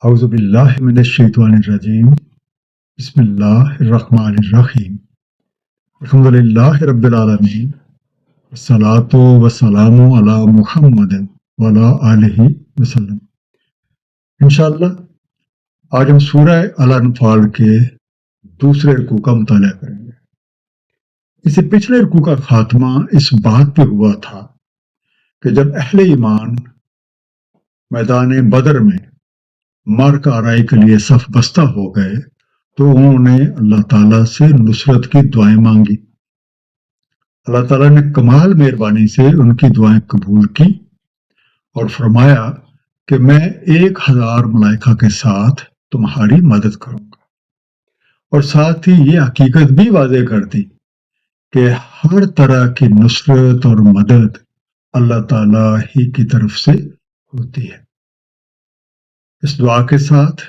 اعوذ باللہ من الشیطان الرجیم بسم اللہ الرحمن الرحیم الحمد للہ رب العالمین والصلاۃ والسلام علی محمد وعلی آلہ وسلم۔ انشاءاللہ آج ہم سورہ الانفال کے دوسرے رکوع کا مطالعہ کریں گے۔ اس سے پچھلے رکوع کا خاتمہ اس بات پہ ہوا تھا کہ جب اہل ایمان میدان بدر میں معرکہ آرائی کے لیے صف بستہ ہو گئے تو انہوں نے اللہ تعالیٰ سے نصرت کی دعائیں مانگی۔ اللہ تعالیٰ نے کمال مہربانی سے ان کی دعائیں قبول کی اور فرمایا کہ میں 1000 ملائکہ کے ساتھ تمہاری مدد کروں گا، اور ساتھ ہی یہ حقیقت بھی واضح کر دی کہ ہر طرح کی نصرت اور مدد اللہ تعالیٰ ہی کی طرف سے ہوتی ہے۔ اس دعا کے ساتھ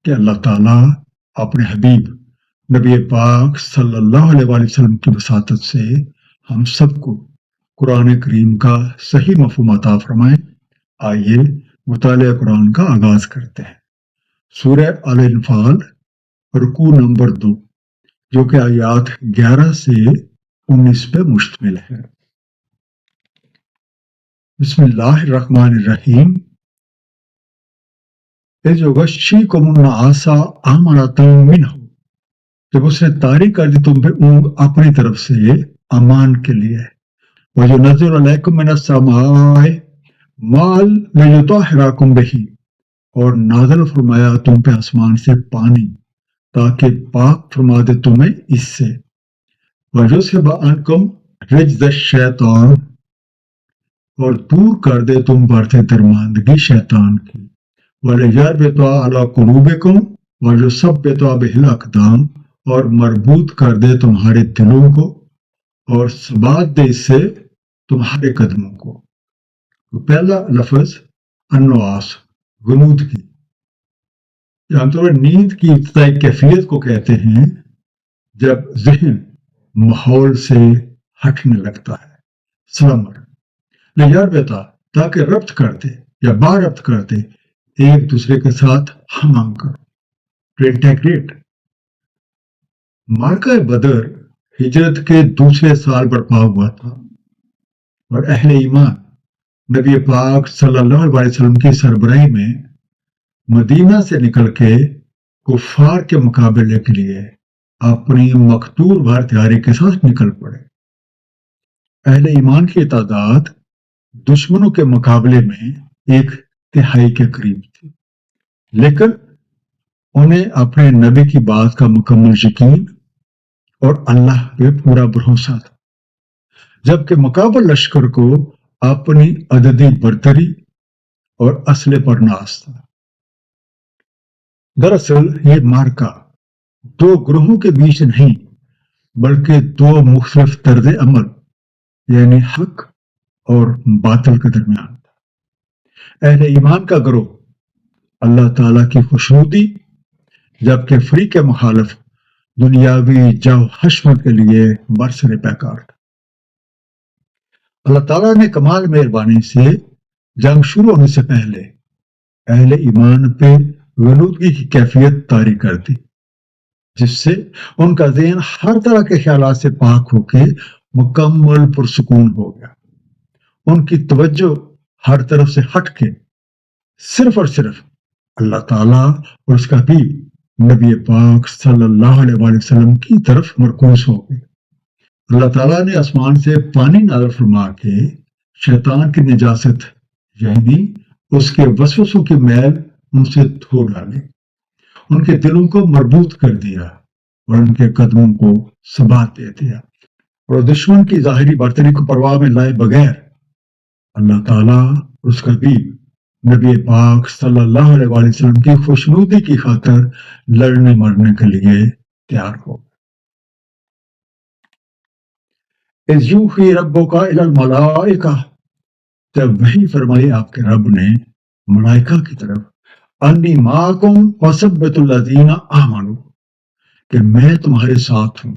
کہ اللہ تعالیٰ اپنے حبیب نبی پاک صلی اللہ علیہ وآلہ وسلم کی وساطت سے ہم سب کو قرآن کریم کا صحیح مفہوم عطا فرمائے۔ آئیے مطالعہ قرآن کا آغاز کرتے ہیں۔ سورہ الانفال رکوع نمبر 2 جو کہ آیات 11 سے 19 پہ مشتمل ہے۔ بسم اللہ الرحمن الرحیم۔ اِذْ یغشیکم النعاس امنۃ منہ، جب اس نے طاری کر دی تم پہ اونگ اپنی طرف سے امان کے لیے۔ وَيُنَزِّلُ عَلَيْكُم مِّنَ السَّمَاءِ مَاءً لِيُطَہِّرَکُم بِہ، اور نازل فرمایا تم پہ آسمان سے پانی تاکہ پاک فرما دے تمہیں اس سے۔ وَيُذْهِبَ عَنکُم رِجْزَ الشَّیطان، اور دور کر دے تم برت درماندگی شیطان کی۔ وَلِيَرْبِطَ عَلَىٰ قُلُوبِکُم وَيُثَبِّتَ بِهِ الْأَقْدَامَ، اور مربوط کر دے تمہارے دلوں کو اور ثبات دے اس سے تمہارے قدموں کو۔ پہلا لفظ النعاس، غنودگی، عام طور پر نیند کی ابتدائی کیفیت کو کہتے ہیں جب ذہن ماحول سے ہٹنے لگتا ہے۔ سلمر لیاربتا، تاکہ ربط کر دے یا باربط کر دے، ایک دوسرے کے ساتھ ہم آہنگ کرو، ٹو انٹیگریٹ۔ معرکہ بدر ہجرت کے دوسرے سال برپا ہوا تھا اور اہل ایمان نبی پاک صلی اللہ علیہ وسلم کی سربراہی میں مدینہ سے نکل کے کفار کے مقابلے کے لیے اپنی مقتول بھر تیاری کے ساتھ نکل پڑے۔ اہل ایمان کی تعداد دشمنوں کے مقابلے میں 1/3 کے قریب تھی، لیکن انہیں اپنے نبی کی بات کا مکمل یقین اور اللہ پہ پورا بھروسہ تھا، جبکہ مقابل لشکر کو اپنی عددی برتری اور اسلحے پر ناز تھا۔ دراصل یہ مارکا 2 گروہوں کے بیچ نہیں بلکہ 2 مختلف طرز عمل یعنی حق اور باطل کے درمیان تھا۔ اہل ایمان کا گروہ اللہ تعالیٰ کی خوشنودی، جبکہ فریق مخالف دنیاوی جو حشمت کے لیے برسر پیکار تھا۔ اللہ تعالیٰ نے کمال مہربانی سے جنگ شروع ہونے سے پہلے اہل ایمان پہ غنودگی کی کیفیت طاری کر دی، جس سے ان کا ذہن ہر طرح کے خیالات سے پاک ہو کے مکمل پرسکون ہو گیا۔ ان کی توجہ ہر طرف سے ہٹ کے صرف اور صرف اللہ تعالیٰ اور اس کا حبیب نبی پاک صلی اللہ علیہ وآلہ وسلم کی طرف مرکوز ہو گئے۔ اللہ تعالیٰ نے آسمان سے پانی نازل فرما کے شیطان کی نجاست یعنی اس کے وسوسوں کی میل ان سے دھو ڈالی، ان کے دلوں کو مربوط کر دیا اور ان کے قدموں کو ثبات دے دیا، اور دشمن کی ظاہری برتری کو پرواہ میں لائے بغیر اللہ تعالیٰ اور اس کا حبیب نبی پاک صلی اللہ علیہ وآلہ وسلم کی خوشنودی کی خاطر لڑنے مرنے کے لیے تیار ہو گئے۔ اِذْ یوحی ربک الی الملائکہ، جب وحی فرمائی آپ کے رب نے ملائکہ کی طرف، انی معکم وثبتوا الذین آمنوا، کہ میں تمہارے ساتھ ہوں،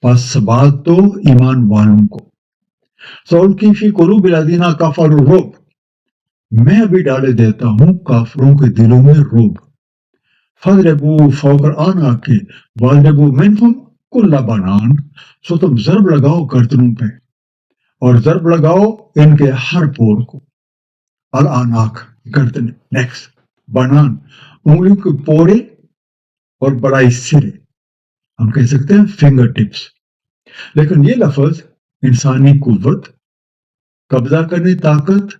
پس ثبات دو ایمان والوں کو۔ سألقی فی قلوب الذین کفروا الرعب، میں ابھی ڈالے دیتا ہوں کافروں کے دلوں میں رعب، فضربوا فوق العناق واضربوا منهم کل بنان، سو تم ضرب لگاؤ گردنوں پہ اور ضرب لگاؤ ان کے ہر پور کو. العناق گردن، نیکس، بنان انگلیوں کے پورے اور بڑائی سرے، ہم کہہ سکتے ہیں فنگر ٹپس. لیکن یہ لفظ انسانی قوت، قبضہ کرنے طاقت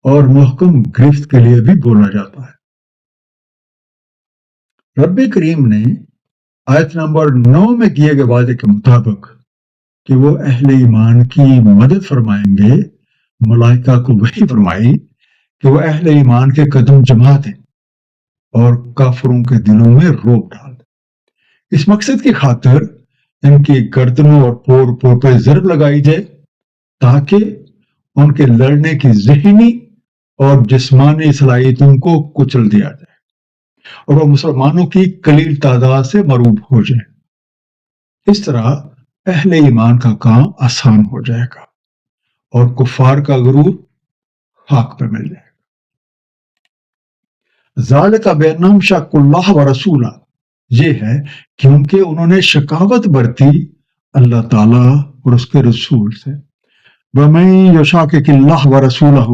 اور محکم گرفت کے لیے بھی بولا جاتا ہے. رب کریم نے آیت نمبر 9 میں کیے گئے وعدے کے مطابق کہ وہ اہل ایمان کی مدد فرمائیں گے، ملائکہ کو وحی فرمائی کہ وہ اہل ایمان کے قدم جما دیں اور کافروں کے دلوں میں روب ڈال دیں. اس مقصد کی خاطر ان کی گردنوں اور پور پور پہ ضرب لگائی جائے تاکہ ان کے لڑنے کی ذہنی اور جسمانی صلاحیتوں کو کچل دیا جائے اور وہ مسلمانوں کی قلیل تعداد سے مروب ہو جائیں. اس طرح اہل ایمان کا کام آسان ہو جائے گا اور کفار کا غرور خاک پہ مل جائے گا. ذالک بانہم شاقوا اللہ ورسولہ، یہ ہے کیونکہ انہوں نے شقاوت برتی اللہ تعالیٰ اور اس کے رسول سے. وَمَن یشاقق اللہ ورسولہ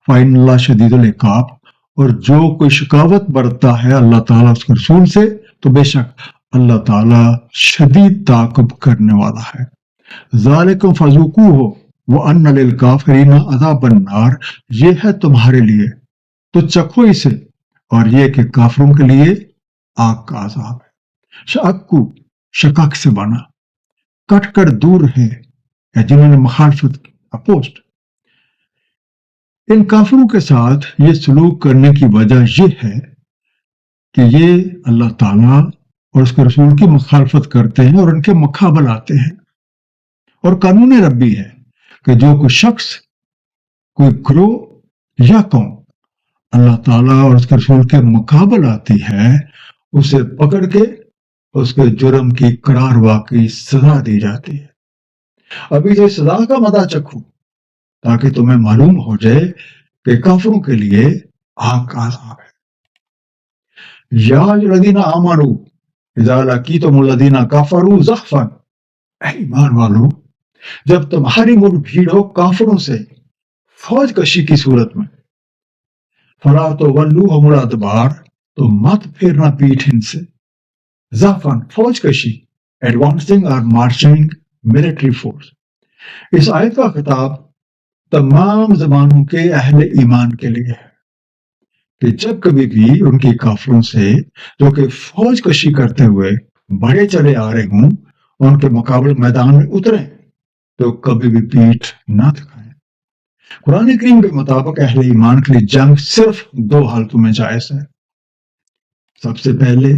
فإن اللہ شدید العقاب، اور جو کوئی شقاوت برتتا ہے اللہ تعالیٰ اس کے رسول سے تو بے شک اللہ تعالیٰ شدید تعاقب کرنے والا ہے. ذالکم فذوقوہ وان للکافرین عذاب النار، یہ ہے تمہارے لیے تو چکھو اسے، اور یہ کہ کافروں کے لیے آگ کا عذاب ہے. شاقو شقاق سے بنا، کٹ کر دور ہے یا جنہوں نے مخالفت کی، اپوسٹ. ان کافروں کے ساتھ یہ سلوک کرنے کی وجہ یہ ہے کہ یہ اللہ تعالیٰ اور اس کے رسول کی مخالفت کرتے ہیں اور ان کے مقابل آتے ہیں. اور قانون ربی ہے کہ جو کوئی شخص، کوئی گروہ یا قوم اللہ تعالیٰ اور اس کے رسول کے مقابل آتی ہے، اسے پکڑ کے اس کے جرم کی قرار واقعی سزا دی جاتی ہے. ابھی سے سزا کا مزہ چکھو تاکہ تمہیں معلوم ہو جائے کہ کافروں کے لیے آگ کا عذاب ہے. یا الذین آمنوا اذا لقیتم الذین کفروا زحفا، اے ایمان والو جب تمہاری مٹ بھیڑ ہو کافروں سے فوج کشی کی صورت میں، فلا تولوہم الادبار، تو مت پھیرنا پیٹھ ان سے. زحفا فوج کشی، ایڈوانسنگ اور مارچنگ ملٹری فورس. اس آیت کا خطاب تمام زمانوں کے اہل ایمان کے لیے ہے کہ جب کبھی بھی ان کی کافروں سے جو کہ فوج کشی کرتے ہوئے بڑے چلے آ رہے ہوں ان کے مقابل میدان میں اتریں تو کبھی بھی پیٹھ نہ دکھائیں. قرآن کریم کے مطابق اہل ایمان کے لیے جنگ صرف 2 حالتوں میں جائز ہے. سب سے پہلے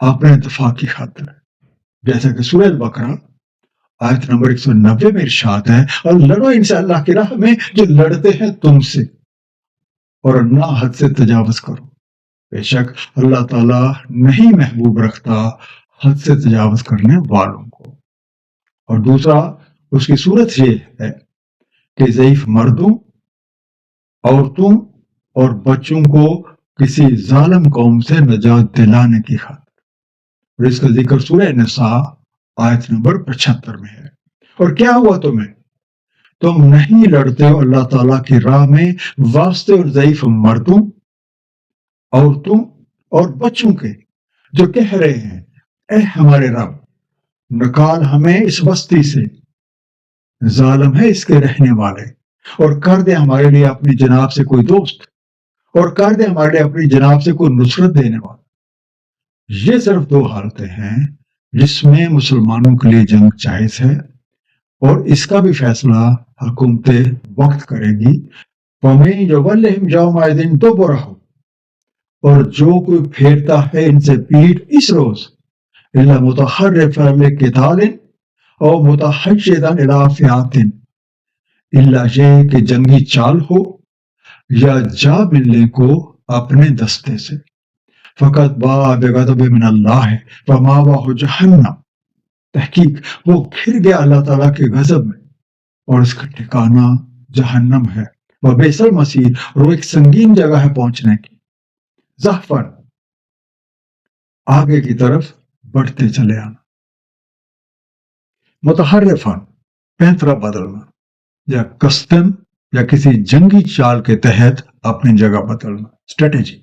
اپنے دفاع کی خاطر، جیسا کہ سورہ البقرہ آیت نمبر 190 میں ارشاد ہے، اور لڑو ان سے اللہ کی راہ میں جو لڑتے ہیں تم سے، اور نہ حد سے تجاوز کرو، بے شک اللہ تعالیٰ نہیں محبوب رکھتا حد سے تجاوز کرنے والوں کو. اور دوسرا اس کی صورت یہ ہے کہ ضعیف مردوں، عورتوں اور بچوں کو کسی ظالم قوم سے نجات دلانے کی خاطر. اور اس کا ذکر سورہ نساء آیت نمبر 75 میں ہے. اور کیا ہوا تم نہیں لڑتے ہو اللہ تعالیٰ کی راہ میں واسطے اور ضعیف مردوں، عورتوں اور بچوں کے، جو کہہ رہے ہیں اے ہمارے رب نکال ہمیں اس بستی سے، ظالم ہے اس کے رہنے والے، اور کر دے ہمارے لیے اپنی جناب سے کوئی دوست، اور کر دے ہمارے لیے اپنی جناب سے کوئی نصرت دینے والا. یہ صرف 2 حالتیں ہیں جس میں مسلمانوں کے لیے جنگ جائز ہے، اور اس کا بھی فیصلہ حکومت وقت کرے گی. وَمَن يُوَلِّهِمْ يَوْمَئِذٍ دُبُرَهُ، اور جو کوئی پھیرتا ہے ان سے پیٹھ اس روز، إِلَّا مُتَحَرِّفًا لِقِتَالٍ أَوْ مُتَحَيِّزًا إِلَىٰ فِئَةٍ، الا یہ کہ جنگی چال ہو یا جا ملنے کو اپنے دستے سے. فقط باء بغضب من اللہ ومأواه جہنم، تحقیق وہ پھر گیا اللہ تعالیٰ کے غضب میں اور اس کا ٹھکانہ جہنم ہے. وبئس المصیر، اور وہ ایک سنگین جگہ ہے پہنچنے کی. زحفاً آگے کی طرف بڑھتے چلے آنا. متحرفن پینترا بدلنا، یا قصدن یا کسی جنگی چال کے تحت اپنی جگہ بدلنا، اسٹریٹجی.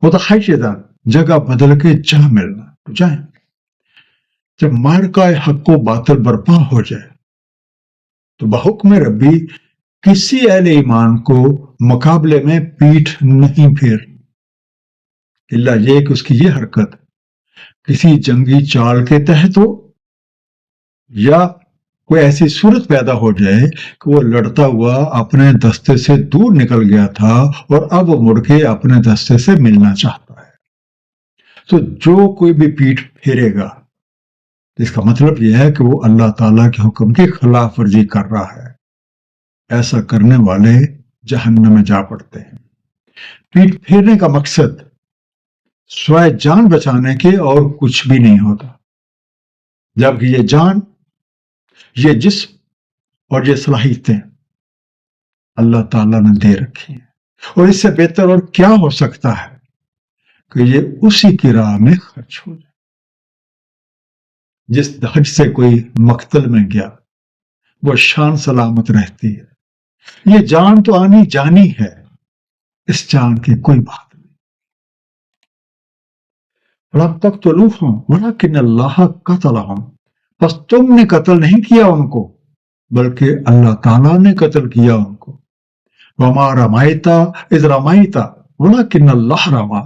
متحیزن جگہ بدل کے جا ملنا، تو جائیں. جب مارکہ حق و باطل برپا ہو جائے تو بحکم ربی کسی اہل ایمان کو مقابلے میں پیٹھ نہیں پھیرنی، الا یہ کہ اس کی یہ حرکت کسی جنگی چال کے تحت ہو، یا کوئی ایسی صورت پیدا ہو جائے کہ وہ لڑتا ہوا اپنے دستے سے دور نکل گیا تھا اور اب وہ مڑ کے اپنے دستے سے ملنا چاہتا ہے. تو جو کوئی بھی پیٹھ پھیرے گا، اس کا مطلب یہ ہے کہ وہ اللہ تعالیٰ کے حکم کی خلاف ورزی کر رہا ہے. ایسا کرنے والے جہنم میں جا پڑتے ہیں. پیٹھ پھیرنے کا مقصد سوائے جان بچانے کے اور کچھ بھی نہیں ہوتا، جبکہ یہ جان، یہ جسم اور یہ صلاحیتیں اللہ تعالیٰ نے دے رکھی ہیں، اور اس سے بہتر اور کیا ہو سکتا ہے کہ یہ اسی کی راہ میں خرچ ہو جائے. جس حج سے کوئی مقتل میں گیا وہ شان سلامت رہتی ہے. یہ جان تو آنی جانی ہے، اس جان کی کوئی بات نہیں. رب تک تو لوح ہوں ولیکن اللہ قتلہم، بس تم نے قتل نہیں کیا ان کو بلکہ اللہ تعالیٰ نے قتل کیا ان کو. وما رمیتا اذ رمیتا ولیکن اللہ رما،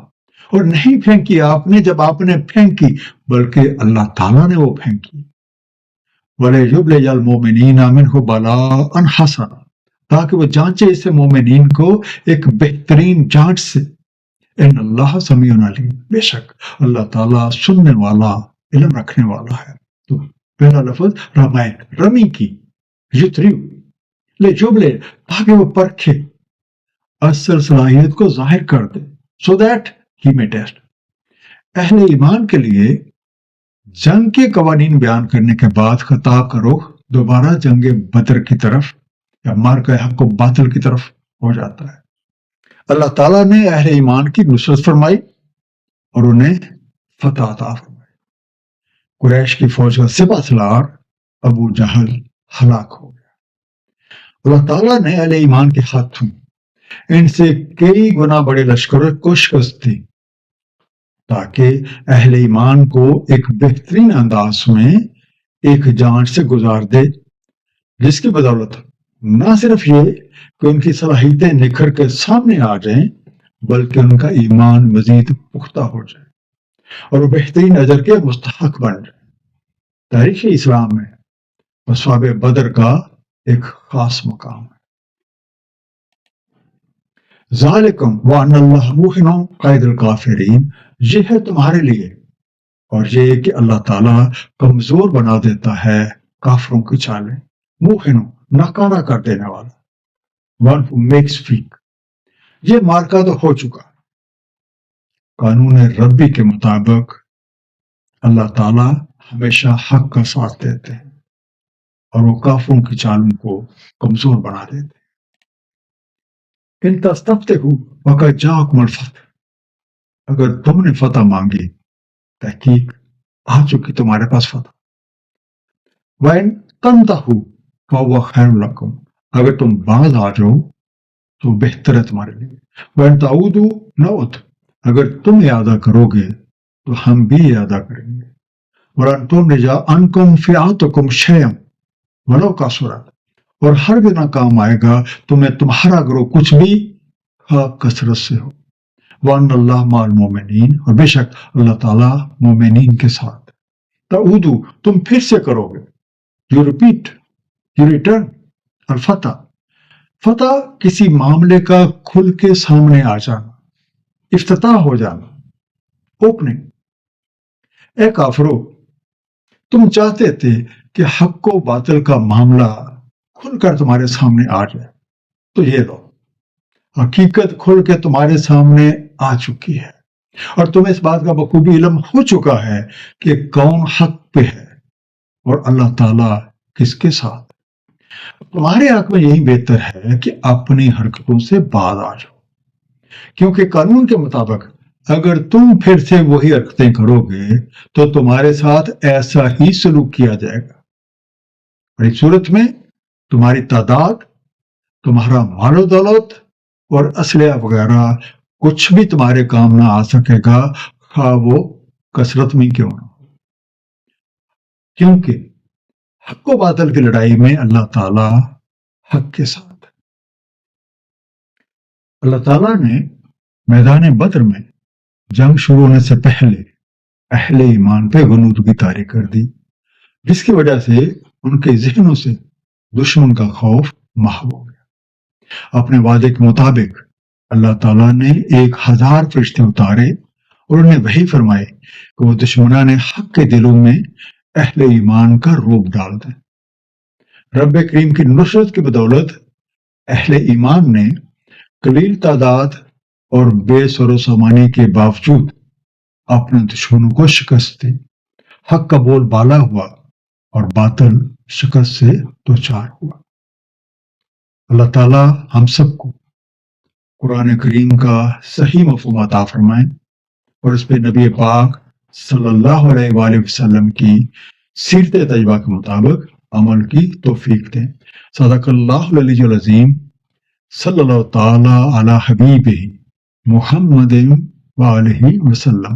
اور نہیں پھینکی آپ نے جب آپ نے پھینکی بلکہ اللہ تعالیٰ نے وہ پھینکی. وَلِيُبْلِيَ الْمُؤْمِنِينَ مِنْهُ بَلَاءً حَسَنًا، تاکہ وہ جانچے اسے مومنین کو ایک بہترین جانچ سے. ان اللہ سمیع علیم، بے شک اللہ تعالیٰ سننے والا، علم رکھنے والا ہے. تو پہلا لفظ رمائے، رمی کی، یتریو لے جبلے، تاکہ وہ پرکھے، اصل صلاحیت کو ظاہر کر دے، سو دیٹ ہی میں ٹیسٹ. اہل ایمان کے لیے جنگ کے قوانین بیان کرنے کے بعد خطاب کا رخ دوبارہ جنگ بدر کی طرف یا مارکہ حق و باطل کی طرف ہو جاتا ہے. اللہ تعالیٰ نے اہل ایمان کی نصرت فرمائی اور انہیں فتح عطا فرمائی. قریش کی فوج کا سپہ سالار ابو جہل ہلاک ہو گیا. اللہ تعالیٰ نے اہل ایمان کے ہاتھوں ان سے کئی گنا بڑے لشکروں کو شکست دی، تاکہ اہل ایمان کو ایک بہترین انداز میں ایک جانچ سے گزار دے، جس کی بدولت نہ صرف یہ کہ ان کی صلاحیتیں نکھر کے سامنے آ جائیں بلکہ ان کا ایمان مزید پختہ ہو جائے اور وہ بہترین اجر کے مستحق بن جائے. تاریخ اسلام میں اصحاب بدر کا ایک خاص مقام ہے. ذالکم وان اللہ موہن قید الکافرین، یہ ہے تمہارے لیے، اور یہ کہ اللہ تعالیٰ کمزور بنا دیتا ہے کافروں کی چالیں. موہن ناکارہ کر دینے والا، ون who makes weak. یہ مارکہ تو ہو چکا. قانون ربی کے مطابق اللہ تعالیٰ ہمیشہ حق کا ساتھ دیتے ہیں اور وہ کافروں کی چالوں کو کمزور بنا دیتے ہیں. ان تستفتحوا وقد جاءکم الفتح، اگر تم نے فتح مانگی تحقیق آ چکی تمہارے پاس فتح. وَإِن تَنْتَهُوا فَهُوَ خَيْرٌ لَكُمْ، اگر تم باز آ جاؤ تو بہتر ہے تمہارے لیے. وَإِن تَعُودُوا نَعُدْ، اگر تم اعادہ کرو گے تو ہم بھی اعادہ کریں گے. وَلَن تُغْنِيَ عَنْكُمْ فِئَاتُكُمْ شَيْئًا وَلَوْ كَثُرَتْ، اور ہر نہ کام آئے گا تمہیں تمہارا گروہ کچھ بھی کثرت سے ہو. وَأَنَّ اللَّهَ مَعَ الْمُؤْمِنِينَ، اور بے شک اللہ تعالیٰ مومنین کے ساتھ. تعودو، تم پھر سے کرو گے. You repeat, you return. الفتح، فتح کسی معاملے کا کھل کے سامنے آ جانا، افتتاح ہو جانا، اوپننگ. اے کافرو، تم چاہتے تھے کہ حق و باطل کا معاملہ کھل کر تمہارے سامنے آ جائے، تو یہ لو، حقیقت کھل کے تمہارے سامنے آ چکی ہے اور تمہیں اس بات کا بخوبی علم ہو چکا ہے کہ کون حق پہ ہے اور اللہ تعالیٰ کس کے ساتھ. تمہارے حق میں یہی بہتر ہے کہ اپنی حرکتوں سے باز آ جاؤ، کیونکہ قانون کے مطابق اگر تم پھر سے وہی حرکتیں کرو گے تو تمہارے ساتھ ایسا ہی سلوک کیا جائے گا، اور اس صورت میں تمہاری تعداد، تمہارا مال و دولت اور اسلحہ وغیرہ کچھ بھی تمہارے کام نہ آ سکے گا، خواہ وہ کثرت میں کیوں نہ ہو، کیونکہ حق و باطل کی لڑائی میں اللہ تعالیٰ حق کے ساتھ ہے۔ اللہ تعالیٰ نے میدان بدر میں جنگ شروع ہونے سے پہلے اہل ایمان پہ غنودگی طاری کر دی، جس کی وجہ سے ان کے ذہنوں سے دشمن کا خوف محو ہو گیا۔ اپنے وعدے کے مطابق اللہ تعالیٰ نے 1000 فرشتے اتارے اور انہیں وحی فرمائے کہ وہ دشمنان حق کے دلوں میں اہل ایمان کا روب ڈال دیں۔ رب کریم کی نصرت کی بدولت اہل ایمان نے قلیل تعداد اور بے سر و سامانی کے باوجود اپنے دشمنوں کو شکست دی، حق کا بول بالا ہوا اور باطل شکست سے دوچار ہوا۔ اللہ تعالیٰ ہم سب کو قرآن کریم کا صحیح مفہوم عطا فرمائیں اور اس پہ نبی پاک صلی اللہ علیہ وآلہ وسلم کی سیرت طیبہ کے مطابق عمل کی توفیق دیں۔ صدق اللہ العلی العظیم، صلی اللہ تعالی علی حبیبہ محمد وآلہ وسلم۔